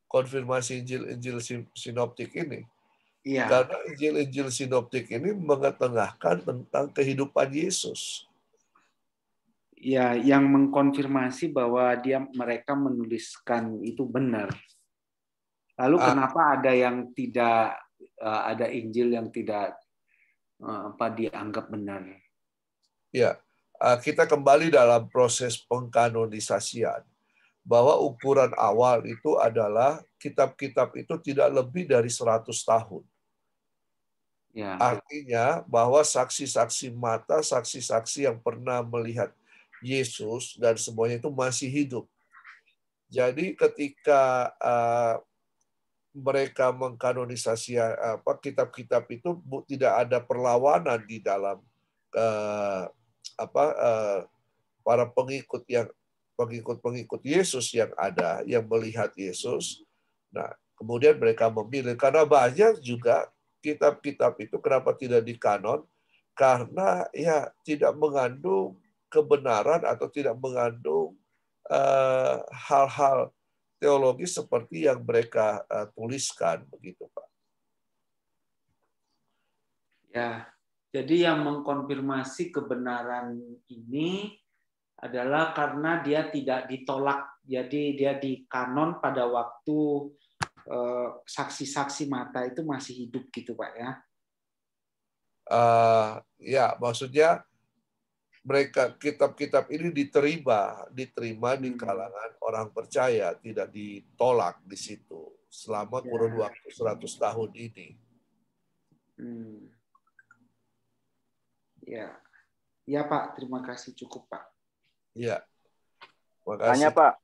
Konfirmasi Injil-Injil sinoptik ini. Iya. Karena Injil-Injil sinoptik ini mengetengahkan tentang kehidupan Yesus. Ya, yang mengkonfirmasi bahwa mereka menuliskan itu benar. Lalu kenapa ada yang tidak ada Injil yang tidak dianggap benar? Ya, kita kembali dalam proses pengkanonisasian, bahwa ukuran awal itu adalah kitab-kitab itu tidak lebih dari 100 tahun. Ya. Artinya bahwa saksi-saksi mata, saksi-saksi yang pernah melihat Yesus dan semuanya itu masih hidup. Jadi ketika mereka mengkanonisasi kitab-kitab itu tidak ada perlawanan di dalam para pengikut Yesus yang ada, yang melihat Yesus. Nah, kemudian mereka memilih, karena banyak juga kitab-kitab itu kenapa tidak dikanon, karena ya tidak mengandung kebenaran atau tidak mengandung hal-hal teologis seperti yang mereka tuliskan, begitu Pak. Ya, jadi yang mengkonfirmasi kebenaran ini adalah karena dia tidak ditolak, jadi dia dikanon pada waktu saksi-saksi mata itu masih hidup, gitu Pak ya? Ya, maksudnya mereka kitab-kitab ini diterima di kalangan orang percaya, tidak ditolak di situ selama kurun waktu 100 tahun ini. Ya, ya Pak, terima kasih, cukup Pak. Ya, terima kasih. Tanya Pak.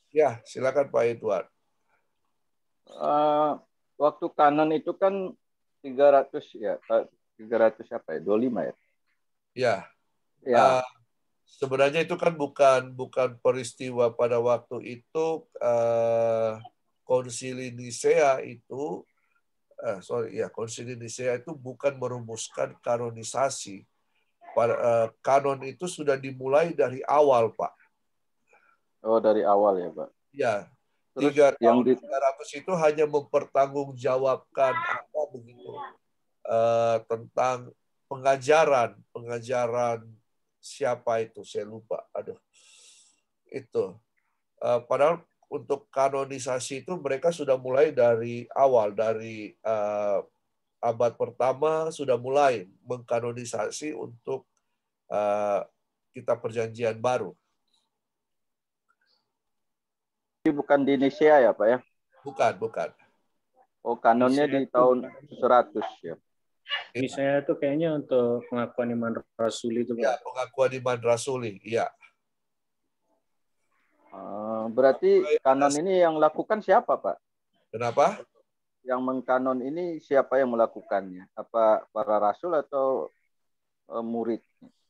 Ya, silakan Pak Edward. Waktu kanon itu kan 300 ya, 300 apa ya, 25 ya? Ya. Ya. Sebenarnya itu kan bukan peristiwa pada waktu itu. Konsili Nisea itu Konsili Nisea itu bukan merumuskan kanonisasi. Kanon itu sudah dimulai dari awal, Pak. Oh, dari awal ya, Pak. Ya. Terus 300 itu hanya mempertanggungjawabkan tentang pengajaran siapa itu, saya lupa. Itu. Padahal untuk kanonisasi itu mereka sudah mulai dari awal, dari abad pertama sudah mulai mengkanonisasi untuk kitab Perjanjian Baru. Bukan di Nisea ya, Pak ya? Bukan. Oh, kanonnya di tahun 100 ya. Nisea itu kayaknya untuk pengakuan iman rasuli itu, Pak. Ya, pengakuan iman rasuli, iya. Berarti kanon ini yang lakukan siapa, Pak? Kenapa? Yang mengkanon ini siapa yang melakukannya? Apa para rasul atau murid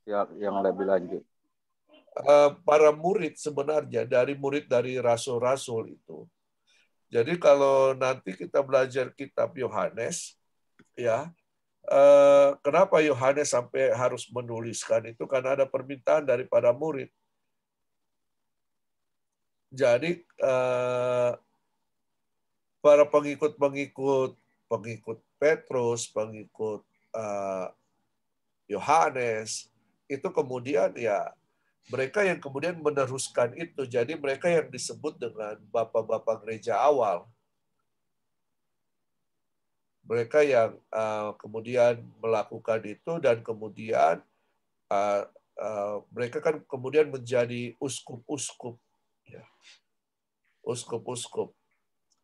yang lebih lanjut? Para murid sebenarnya, dari rasul-rasul itu. Jadi kalau nanti kita belajar kitab Yohanes, ya, kenapa Yohanes sampai harus menuliskan itu? Karena ada permintaan daripada murid. Jadi para pengikut Petrus, pengikut Yohanes, itu kemudian ya mereka yang kemudian meneruskan itu. Jadi mereka yang disebut dengan bapak-bapak gereja awal. Mereka yang kemudian melakukan itu dan kemudian mereka kan kemudian menjadi uskup-uskup. Ya. Uskup-uskup.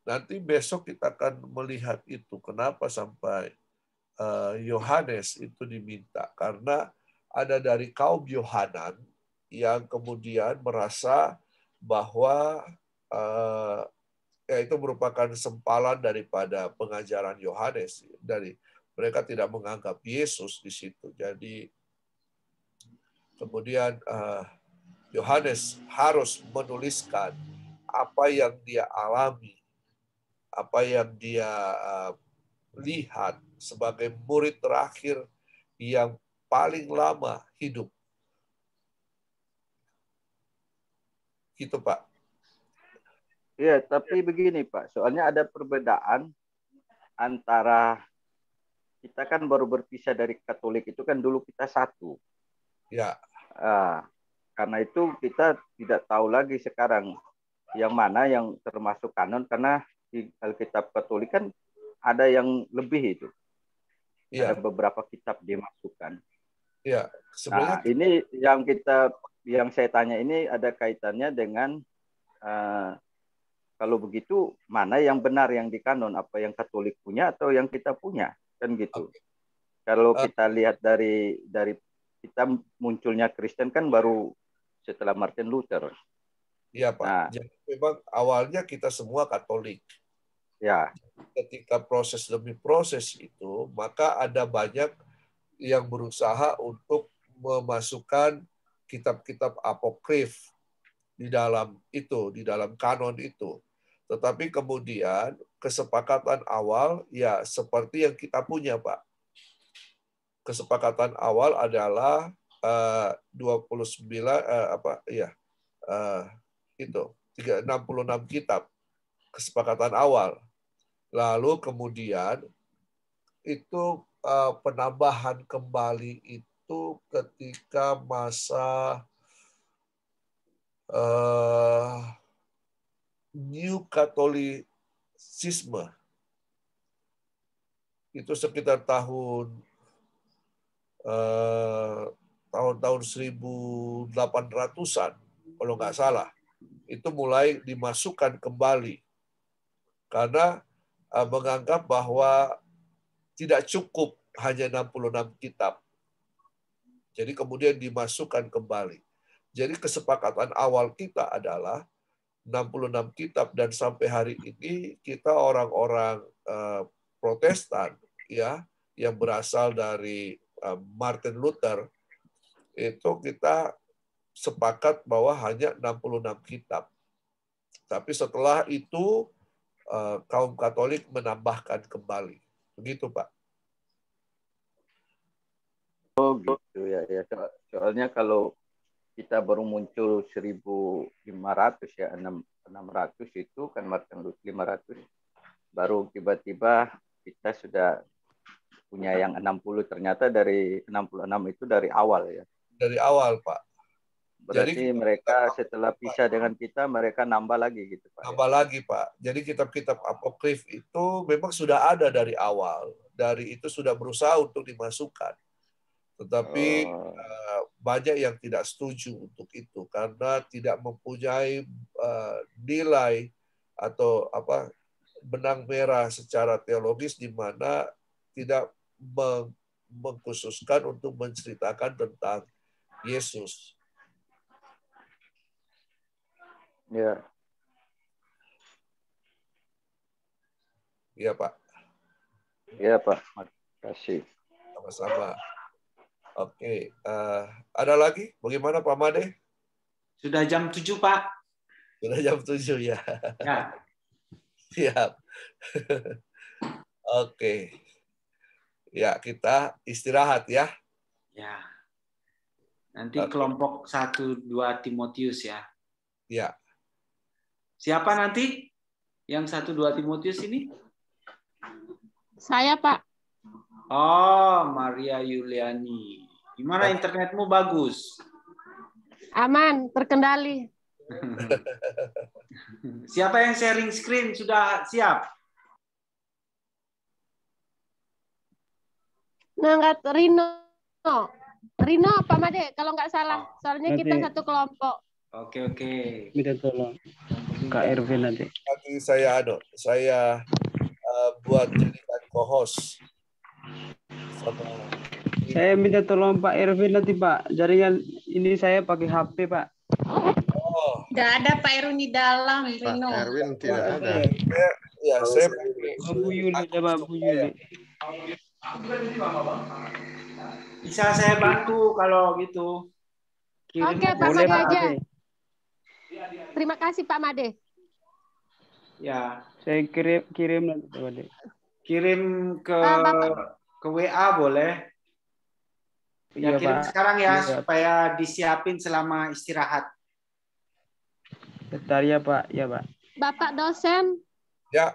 Nanti besok kita akan melihat itu. Kenapa sampai Yohanes itu diminta? Karena ada dari kaum Yohanan yang kemudian merasa bahwa itu merupakan sempalan daripada pengajaran Yohanes. Dari mereka tidak menganggap Yesus di situ. Jadi kemudian Yohanes harus menuliskan apa yang dia alami, apa yang dia lihat sebagai murid terakhir yang paling lama hidup. Gitu, Pak. Iya, tapi begini Pak, soalnya ada perbedaan antara kita kan baru berpisah dari Katolik itu kan dulu kita satu. Ya. Karena itu kita tidak tahu lagi sekarang yang mana yang termasuk kanon, karena di Alkitab Katolik kan ada yang lebih itu. Ya. Ada beberapa kitab dimasukkan. Ya, sebenarnya ini yang saya tanya ini ada kaitannya dengan kalau begitu mana yang benar yang dikanon, apa yang Katolik punya atau yang kita punya, kan gitu. Okay. Kalau kita lihat dari kita munculnya Kristen kan baru setelah Martin Luther. Iya Pak. Nah, jadi memang awalnya kita semua Katolik. Ya. Ketika proses demi proses itu, maka ada banyak yang berusaha untuk memasukkan kitab-kitab apokrif di dalam itu, di dalam kanon itu. Tetapi kemudian kesepakatan awal ya seperti yang kita punya, Pak. Kesepakatan awal adalah 69 itu 66 kitab kesepakatan awal. Lalu kemudian itu penambahan kembali itu ketika masa New Catholicism. Itu sekitar tahun 1800-an kalau nggak salah. Itu mulai dimasukkan kembali karena menganggap bahwa tidak cukup hanya 66 kitab. Jadi kemudian dimasukkan kembali. Jadi kesepakatan awal kita adalah 66 kitab dan sampai hari ini kita orang-orang Protestan ya yang berasal dari Martin Luther itu kita sepakat bahwa hanya 66 kitab. Tapi setelah itu kaum Katolik menambahkan kembali. Begitu, Pak. Oh, gitu ya. Soalnya kalau kita baru muncul 1500 ya, 600 itu kan Martin Luther 500. Baru tiba-tiba kita sudah punya yang 60, ternyata dari 66 itu dari awal ya. Dari awal, Pak. Berarti jadi mereka setelah pisah dengan kita, mereka nambah lagi gitu, Pak. Nambah lagi, Pak. Jadi kitab-kitab apokrif itu memang sudah ada dari awal. Dari itu sudah berusaha untuk dimasukkan. Tetapi banyak yang tidak setuju untuk itu karena tidak mempunyai nilai atau benang merah secara teologis di mana tidak mengkhususkan untuk menceritakan tentang Yesus. Ya. Iya, Pak. Iya, Pak. Terima kasih. Sama-sama. Oke. Ada lagi? Bagaimana, Pak Made? Sudah jam 7, Pak. Sudah jam 7, ya. Ya. Siap. Oke. Ya, kita istirahat ya. Ya. Nanti kelompok 1-2 Timotius ya. Ya. Siapa nanti yang 1-2 Timotius ini? Saya, Pak. Oh, Maria Yuliani. Gimana internetmu bagus? Aman, terkendali. Siapa yang sharing screen sudah siap? Nggak, Rino Pak Made, kalau nggak salah. Soalnya Nanti. kita satu kelompok. Oke. Minta tolong Kak Erwin nanti. Nanti saya buat jadikan co-host. Saya minta tolong Pak Erwin nanti Pak. Jaringan ini saya pakai HP Pak. Oh. Nggak ada Pak Erwin di dalam, Rino. Pak Erwin tidak ada. Ya, saya pakai Bu Yuli, coba Bu Yuli. Bisa saya bantu kalau gitu. Oke, Pak Boleh Made Pak aja. Made. Terima kasih Pak Made. Ya, Saya kirim nanti Pak Made. kirim ke WA boleh. Ya, Iya, kirim Pak. sekarang ya, Iya. supaya disiapin selama istirahat. Bentar ya Pak, ya Pak. Bapak dosen, Ya,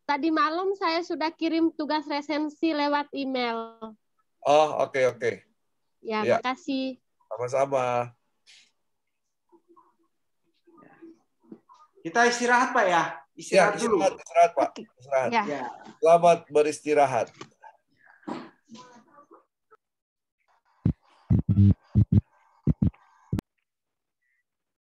tadi malam saya sudah kirim tugas resensi lewat email. oh oke. Ya, Ya. makasih. Sama-sama. Kita istirahat Pak ya? Ya, Istirahat dulu. istirahat Pak. Istirahat. Ya. Ya. Selamat beristirahat.